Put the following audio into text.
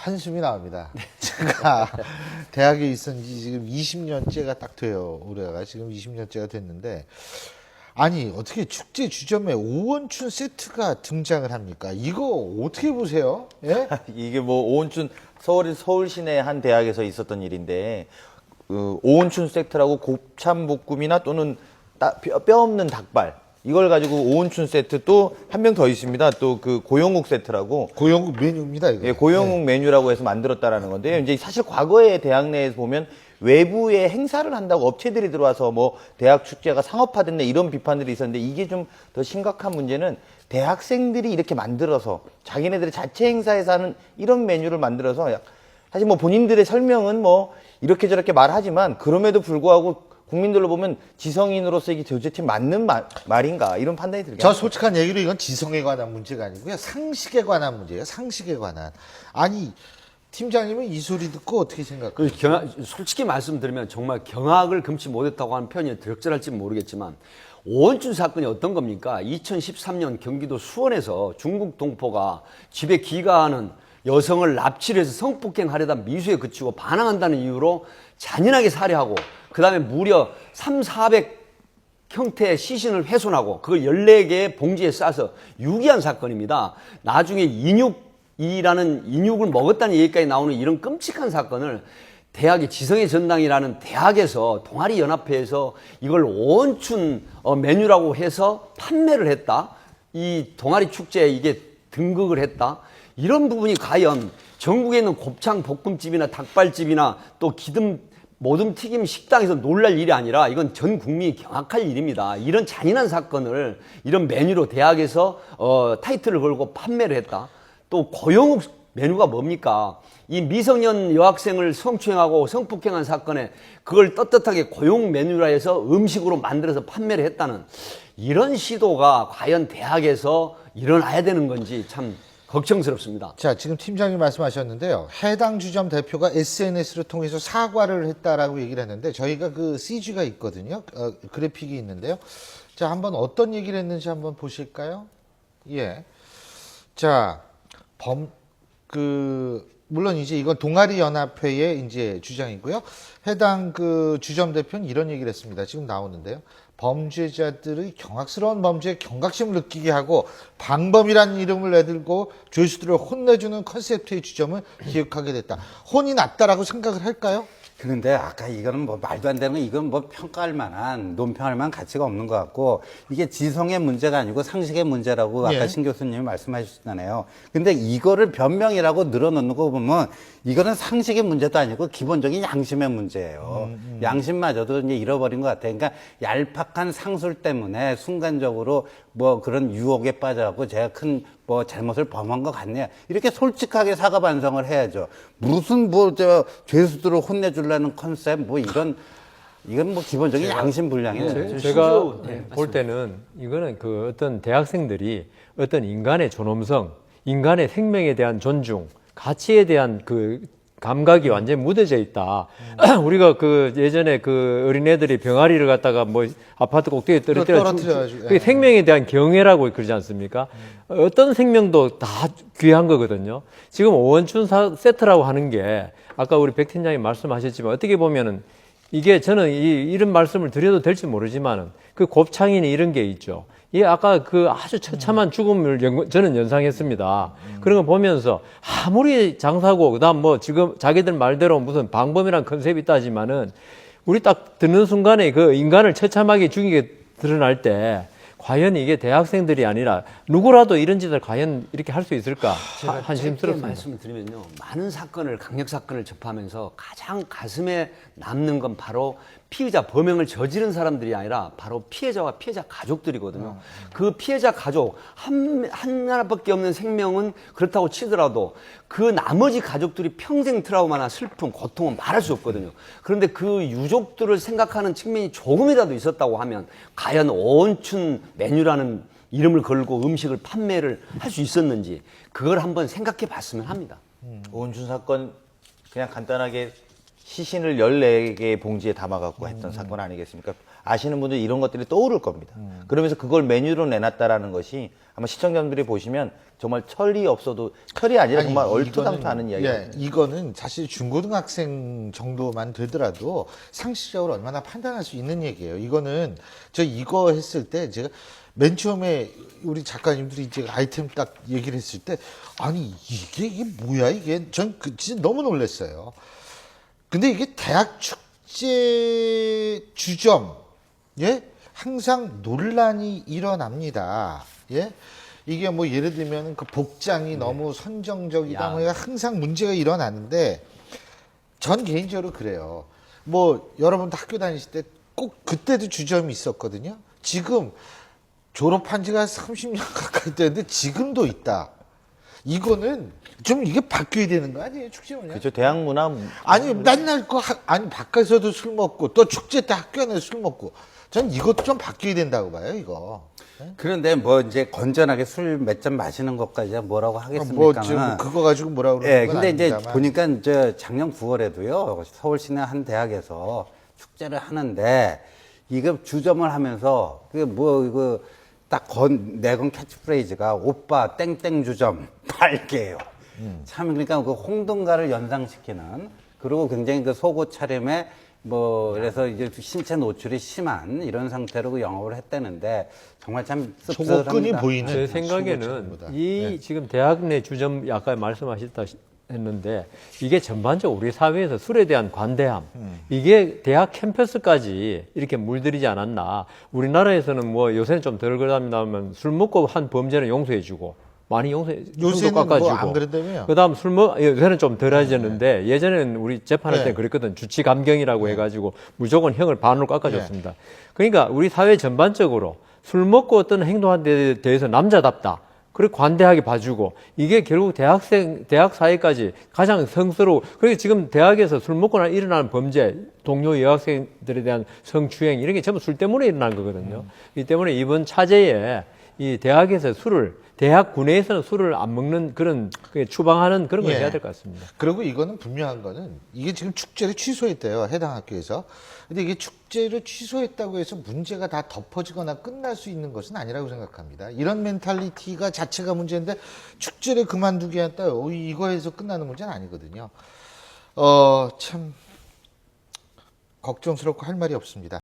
한숨이 나옵니다. 제가 대학에 있은 지 지금 20년째가 딱 돼요. 올해가 지금 20년째가 됐는데, 아니 어떻게 축제 주점에 오원춘 세트가 등장을 합니까? 이거 어떻게 보세요? 예? 이게 뭐 오온춘 서울 시내 한 대학에서 있었던 일인데 그 오온춘 세트라고 곱창 볶음이나 또는 뼈 없는 닭발 이걸 가지고 오온춘 세트 또 한 명 더 있습니다. 또 그 고영욱 세트라고 고영국 메뉴입니다, 이거. 예, 고영욱 메뉴라고 해서 만들었다라는 건데요. 이제 사실 과거에 대학 내에서 보면 외부에 행사를 한다고 업체들이 들어와서 뭐 대학 축제가 상업화됐네 이런 비판들이 있었는데 이게 좀 더 심각한 문제는 대학생들이 이렇게 만들어서 자기네들의 자체 행사에서 하는 이런 메뉴를 만들어서 사실 뭐 본인들의 설명은 뭐 이렇게 저렇게 말하지만 그럼에도 불구하고 국민들로 보면 지성인으로서 이게 도대체 맞는 말인가 이런 판단이 들게 저 솔직한 얘기로 이건 지성에 관한 문제가 아니고요. 상식에 관한 문제예요. 상식에 관한. 아니, 팀장님은 이 소리 듣고 어떻게 생각해요? 솔직히 말씀드리면 정말 경악을 금치 못했다고 하는 표현이 적절할지 모르겠지만 오원춘 사건이 어떤 겁니까? 2013년 경기도 수원에서 중국 동포가 집에 귀가하는 여성을 납치를 해서 성폭행하려다 미수에 그치고 반항한다는 이유로 잔인하게 살해하고 그 다음에 무려 400 형태의 시신을 훼손하고 그걸 14개의 봉지에 싸서 유기한 사건입니다. 나중에 인육이라는 인육을 먹었다는 얘기까지 나오는 이런 끔찍한 사건을 대학의 지성의 전당이라는 대학에서 동아리 연합회에서 이걸 오원춘 메뉴라고 해서 판매를 했다. 이 동아리 축제에 이게 등극을 했다. 이런 부분이 과연 전국에 있는 곱창 볶음집이나 닭발집이나 또 모듬 튀김 식당에서 놀랄 일이 아니라 이건 전 국민이 경악할 일입니다. 이런 잔인한 사건을 이런 메뉴로 대학에서 타이틀을 걸고 판매를 했다. 또 고영욱 메뉴가 뭡니까? 이 미성년 여학생을 성추행하고 성폭행한 사건에 그걸 떳떳하게 고용 메뉴라 해서 음식으로 만들어서 판매를 했다는 이런 시도가 과연 대학에서 일어나야 되는 건지 참 걱정스럽습니다. 자, 지금 팀장님 말씀하셨는데요. 해당 주점 대표가 SNS를 통해서 사과를 했다라고 얘기를 했는데 저희가 그 CG가 있거든요. 그래픽이 있는데요. 자, 한번 어떤 얘기를 했는지 한번 보실까요? 예. 자, 물론 이제 이건 동아리 연합회의 이제 주장이고요. 해당 그 주점 대표는 이런 얘기를 했습니다. 지금 나오는데요. 범죄자들의 경악스러운 범죄에 경각심을 느끼게 하고 방범이라는 이름을 내들고 죄수들을 혼내주는 컨셉트의 주점을 기획하게 됐다. 혼이 났다라고 생각을 할까요? 그런데 아까 이거는 뭐 말도 안 되는 이건 뭐 평가할 만한 논평할 만한 가치가 없는 것 같고 이게 지성의 문제가 아니고 상식의 문제라고 아까 예. 신 교수님이 말씀하셨잖아요. 근데 이거를 변명이라고 늘어놓는 거 보면 이거는 상식의 문제도 아니고 기본적인 양심의 문제예요. 양심마저도 이제 잃어버린 것 같아요. 그러니까 얄팍한 상술 때문에 순간적으로 뭐 그런 유혹에 빠져갖고 제가 큰 뭐 잘못을 범한 것 같네요. 이렇게 솔직하게 사과 반성을 해야죠. 무슨 죄수들을 혼내주려는 컨셉 이건 뭐 기본적인 양심 불량이에요. 제가 볼 때는 이거는 그 어떤 대학생들이 어떤 인간의 존엄성, 인간의 생명에 대한 존중, 가치에 대한 그 감각이 완전히 무뎌져 있다. 우리가 그 예전에 그 어린애들이 병아리를 갖다가 뭐 아파트 꼭대기에 떨어뜨려가지고 그게 생명에 대한 경애라고 그러지 않습니까? 어떤 생명도 다 귀한 거거든요. 지금 오원춘 세트라고 하는 게 아까 우리 백 팀장님 말씀하셨지만 어떻게 보면은 이게 저는 이런 말씀을 드려도 될지 모르지만은 그 곱창이니 이런 게 있죠. 이 아까 그 아주 처참한 죽음을 저는 연상했습니다. 그런 거 보면서 아무리 장사고 그다음 뭐 지금 자기들 말대로 무슨 방범이란 컨셉이 있다 하지만은 우리 딱 듣는 순간에 그 인간을 처참하게 죽이게 드러날 때 과연 이게 대학생들이 아니라 누구라도 이런 짓을 과연 이렇게 할 수 있을까 한심스럽습니다. 말씀을 드리면요. 많은 사건을 강력 사건을 접하면서 가장 가슴에 남는 건 바로 피의자 범행을 저지른 사람들이 아니라 바로 피해자와 피해자 가족들이거든요. 그 피해자 가족 하나밖에 없는 생명은 그렇다고 치더라도 그 나머지 가족들이 평생 트라우마나 슬픔, 고통은 말할 수 없거든요. 그런데 그 유족들을 생각하는 측면이 조금이라도 있었다고 하면 과연 오원춘 메뉴라는 이름을 걸고 음식을 판매를 할 수 있었는지 그걸 한번 생각해 봤으면 합니다. 오온춘 사건 그냥 간단하게 시신을 14개의 봉지에 담아갖고 했던 사건 아니겠습니까? 아시는 분들 이런 것들이 떠오를 겁니다. 그러면서 그걸 메뉴로 내놨다라는 것이 아마 시청자분들이 보시면 정말 철이 없어도 철이 아니라 아니, 정말 이거는, 얼토당토하는 이야기예요. 예, 이거는 사실 중고등학생 정도만 되더라도 상식적으로 얼마나 판단할 수 있는 얘기예요. 이거는 저 이거 했을 때 제가 맨 처음에 우리 작가님들이 이제 아이템 딱 얘기를 했을 때 아니 이게 뭐야 이게 전 진짜 너무 놀랐어요. 근데 이게 대학 축제 주점 예 항상 논란이 일어납니다. 예 이게 뭐 예를 들면 그 복장이 너무 선정적이다 뭐 항상 문제가 일어나는데 전 개인적으로 그래요. 뭐 여러분도 학교 다니실 때 꼭 그때도 주점이 있었거든요. 지금 졸업한 지가 30년 가까이 됐는데 지금도 있다. 이거는 좀 이게 바뀌어야 되는 거 아니에요, 축제는요? 그렇죠. 대학 문화 아니 맨날 아니 바깥에서도 술 먹고 또 축제 때 학교 안에서 술 먹고 전 이것도 좀 바뀌어야 된다고 봐요, 이거. 그런데 뭐 이제 건전하게 술 몇 잔 마시는 것까지 뭐라고 뭐 하겠습니까? 지금 그거 가지고 뭐라 그러는 예, 건 근데 이제 아닙니다만. 보니까 이제 작년 9월에도요, 서울시내 한 대학에서 축제를 하는데, 이거 주점을 하면서, 그게 뭐, 이거 딱 내건 캐치프레이즈가 오빠 땡땡 주점 8개예요. 참, 그러니까 그 홍등가를 연상시키는, 그리고 굉장히 그 속옷 차림에 뭐, 그래서 이제 신체 노출이 심한 이런 상태로 그 영업을 했다는데, 정말 참 속옷끈이 씁쓸합니다. 보이는 제 생각에는 속옷차림보다. 이 지금 대학 내 주점 아까 말씀하셨다 했는데 이게 전반적으로 우리 사회에서 술에 대한 관대함 이게 대학 캠퍼스까지 이렇게 물들이지 않았나. 우리나라에서는 뭐 요새는 좀 덜 그럽니다만 술 먹고 한 범죄는 용서해주고 많이 용서해 요새는 뭐 안 그런다며요? 그다음 요새는 좀 덜해졌는데 예전에는 우리 재판할 네. 때 그랬거든. 주치 감경이라고 해가지고 무조건 형을 반으로 깎아줬습니다. 그러니까 우리 사회 전반적으로 술 먹고 어떤 행동한 데 대해서 남자답다. 그리고 관대하게 봐주고 이게 결국 대학 사회까지 가장 성스러워. 그리고 지금 대학에서 술 먹고 일어나는 범죄, 동료 여학생들에 대한 성추행 이런 게 전부 술 때문에 일어난 거거든요. 이 때문에 이번 차제에 이 대학에서 대학 구내에서는 술을 안 먹는 그런 추방하는 그런 걸 예. 해야 될 것 같습니다. 그리고 이거는 분명한 거는 이게 지금 축제를 취소했대요, 해당 학교에서. 근데 이게 축제를 취소했다고 해서 문제가 다 덮어지거나 끝날 수 있는 것은 아니라고 생각합니다. 이런 멘탈리티가 자체가 문제인데 축제를 그만두게 했다, 이거 해서 끝나는 문제는 아니거든요. 참 걱정스럽고 할 말이 없습니다.